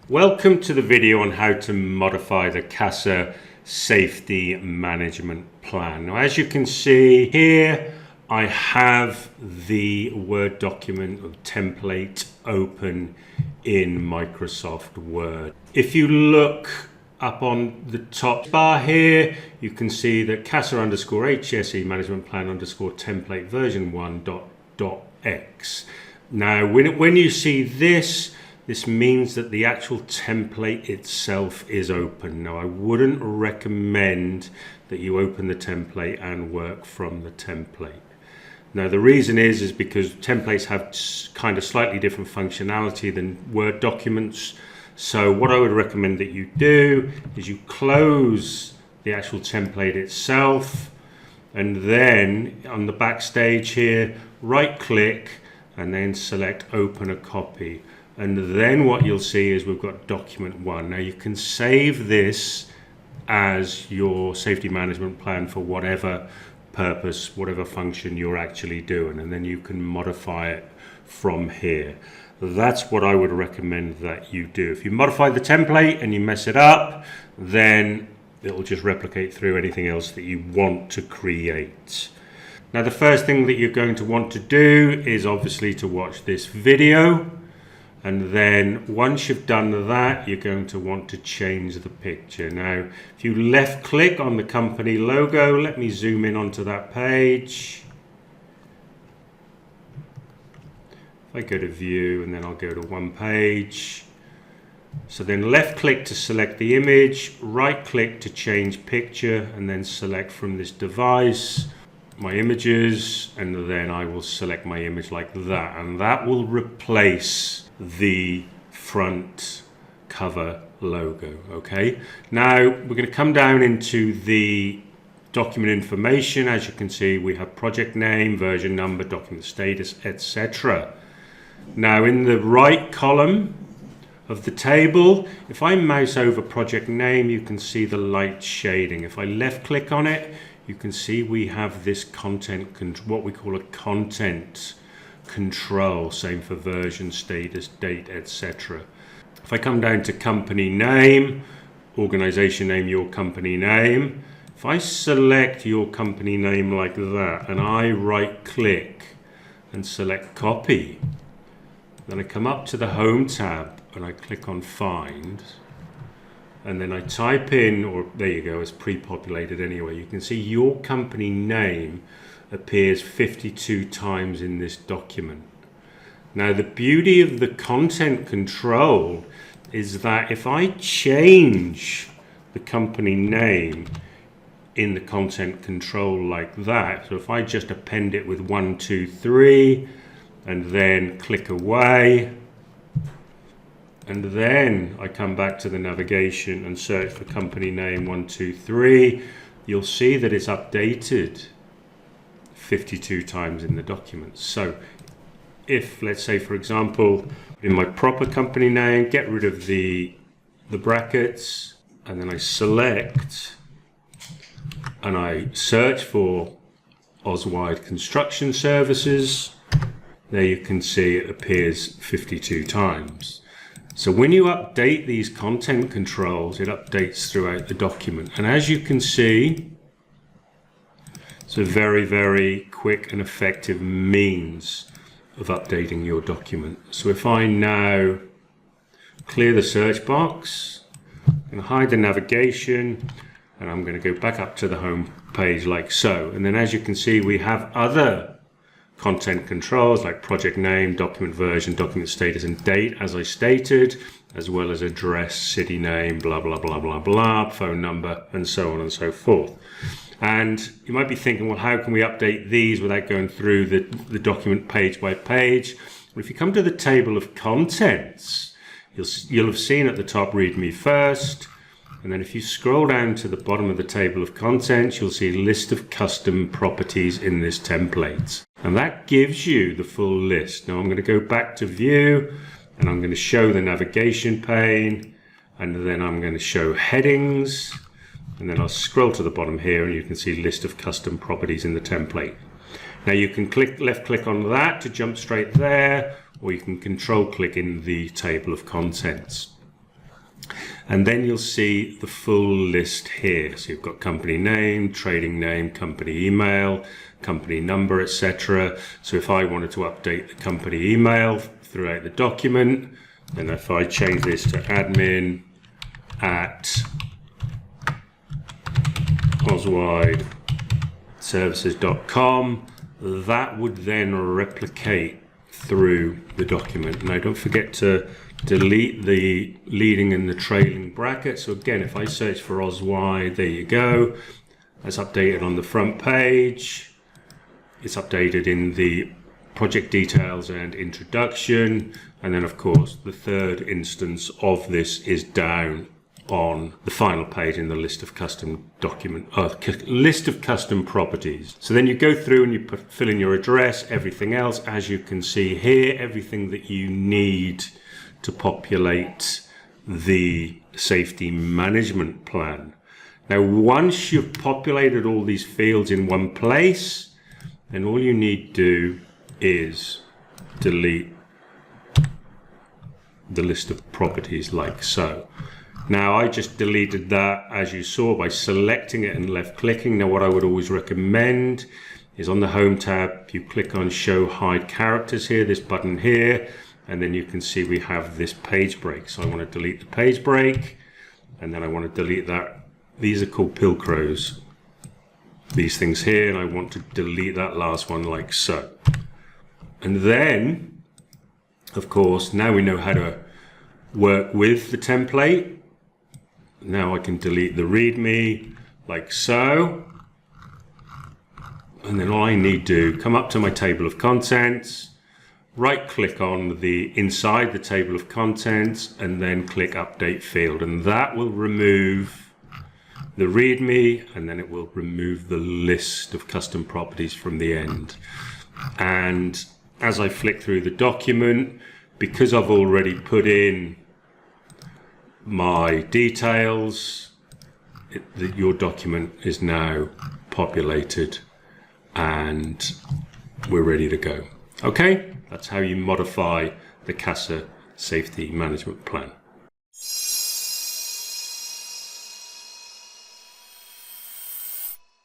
Welcome to the video on how to modify the CASSA Safety Management Plan. Now, as you can see here, I have the Word document or template open in Microsoft Word. If you look up on the top bar here, you can see that CASSA_HSE Management Plan _template version 1.x. Now, when you see this means that the actual template itself is open. Now, I wouldn't recommend that you open the template and work from the template. Now, the reason is because templates have kind of slightly different functionality than Word documents. So what I would recommend that you do is you close the actual template itself, and then on the backstage here, right click and then select open a copy. And then what you'll see is we've got document 1. Now, you can save this as your safety management plan for whatever purpose, whatever function you're actually doing, and then you can modify it from here. That's what I would recommend that you do. If you modify the template and you mess it up, then it'll just replicate through anything else that you want to create. Now, the first thing that you're going to want to do is obviously to watch this video. And then once you've done that, you're going to want to change the picture. Now, if you left click on the company logo, let me zoom in onto that page. If I go to view and then I'll go to one page. So then left click to select the image, right click to change picture, and then select from this device my images, and then I will select my image like that, and that will replace the front cover logo. Okay, now we're going to come down into the document information. As you can see, we have project name, version number, document status, etc. Now, in the right column of the table, if I mouse over project name, you can see the light shading. If I left click on it, you can see we have this what we call a content control, same for version, status, date, etc. If I come down to company name, organization name, your company name, if I select your company name like that and I right click and select copy, then I come up to the home tab and I click on find, and then I type in, or there you go, it's pre-populated anyway. You can see your company name appears 52 times in this document. Now, the beauty of the content control is that if I change the company name in the content control like that, so if I just append it with 1, 2, 3, and then click away, and then I come back to the navigation and search for company name 1, 2, 3, you'll see that it's updated 52 times in the document. So if, let's say, for example, in my proper company name, get rid of the brackets, and then I select and I search for Oswide Construction Services, there you can see it appears 52 times. So when you update these content controls, it updates throughout the document. And as you can see, it's a very, very quick and effective means of updating your document. So if I now clear the search box, I'm going to hide the navigation, and I'm going to go back up to the home page like so. And then as you can see, we have other content controls like project name, document version, document status and date, as I stated, as well as address, city name, blah, blah, blah, blah, blah, phone number, and so on and so forth. And you might be thinking, well, how can we update these without going through the document page by page? Well, if you come to the table of contents, you'll have seen at the top, read me first. And then if you scroll down to the bottom of the table of contents, you'll see a list of custom properties in this template. And that gives you the full list. Now I'm going to go back to view, and I'm going to show the navigation pane, and then I'm going to show headings, and then I'll scroll to the bottom here and you can see list of custom properties in the template. Now you can left click on that to jump straight there, or you can control click in the table of contents. And then you'll see the full list here. So you've got company name, trading name, company email, company number, etc. So if I wanted to update the company email throughout the document, then if I change this to admin@oswideservices.com, that would then replicate through the document. Now don't forget to delete the leading and the trailing brackets. So again, if I search for Oswide, there you go. That's updated on the front page. It's updated in the project details and introduction. And then of course, the third instance of this is down on the final page in the list of custom list of custom properties. So then you go through and you fill in your address, everything else, as you can see here, everything that you need to populate the safety management plan. Now, once you've populated all these fields in one place, then all you need to do is delete the list of properties like so. Now, I just deleted that, as you saw, by selecting it and left clicking. Now, what I would always recommend is on the Home tab, you click on Show Hide Characters here, this button here, and then you can see we have this page break. So I want to delete the page break, and then I want to delete that. These are called pilcrows, these things here, and I want to delete that last one like so. And then, of course, now we know how to work with the template. Now I can delete the README like so. And then all I need to come up to my table of contents, right click on the inside the table of contents, and then click update field. And that will remove the README, and then it will remove the list of custom properties from the end. And as I flick through the document, because I've already put in my details, your document is now populated and we're ready to go. Okay, that's how you modify the CASSA Safety Management Plan.